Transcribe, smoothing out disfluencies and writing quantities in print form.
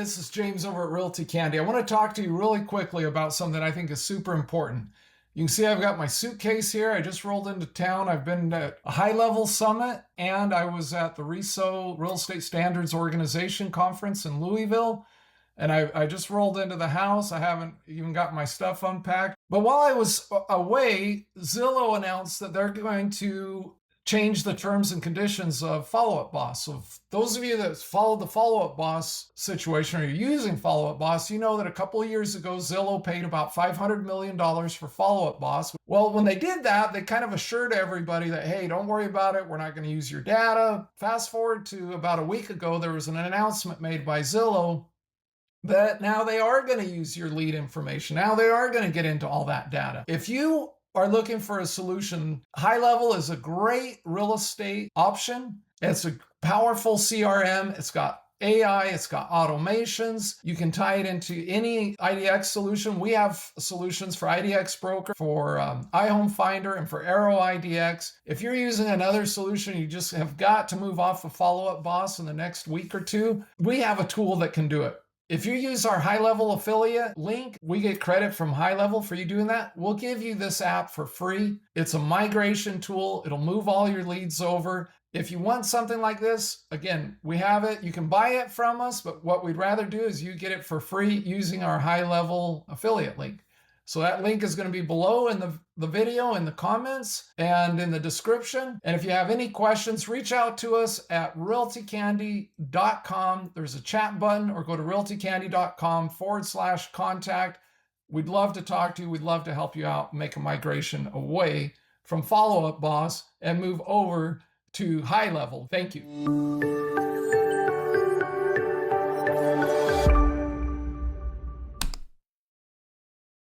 this is James over at Realty Candy. I want to talk to you really quickly about something that I think is super important. You can see I've got my suitcase here. I just rolled into town. I've been at a high-level summit, and I was at the RESO, Real Estate Standards Organization conference in Louisville. And I just rolled into the house. I haven't even got my stuff unpacked. But while I was away, Zillow announced that they're going to change the terms and conditions of Follow Up Boss. So those of you that followed the Follow Up Boss situation or you're using Follow Up Boss, you know that a couple of years ago, Zillow paid about $500 million for Follow Up Boss. Well, when they did that, they kind of assured everybody that, hey, don't worry about it. We're not going to use your data. Fast forward to about a week ago, there was an announcement made by Zillow that now they are going to use your lead information. Now they are going to get into all that data. If you are looking for a solution, HighLevel is a great real estate option. It's a powerful CRM. It's got AI, it's got automations. You can tie it into any IDX solution. We have solutions for IDX Broker, for iHome Finder, and for Arrow IDX. If you're using another solution, you just have got to move off of Follow Up Boss in the next week or two. We have a tool that can do it. If you use our HighLevel affiliate link, we get credit from HighLevel for you doing that. We'll give you this app for free. It's a migration tool. It'll move all your leads over. If you want something like this, again, we have it. You can buy it from us, but what we'd rather do is you get it for free using our HighLevel affiliate link. So that link is going to be below in the video, in the comments, and in the description. And if you have any questions, reach out to us at realtycandy.com. There's a chat button, or go to realtycandy.com/contact. We'd love to talk to you. We'd love to help you out, make a migration away from Follow Up Boss and move over to HighLevel. Thank you.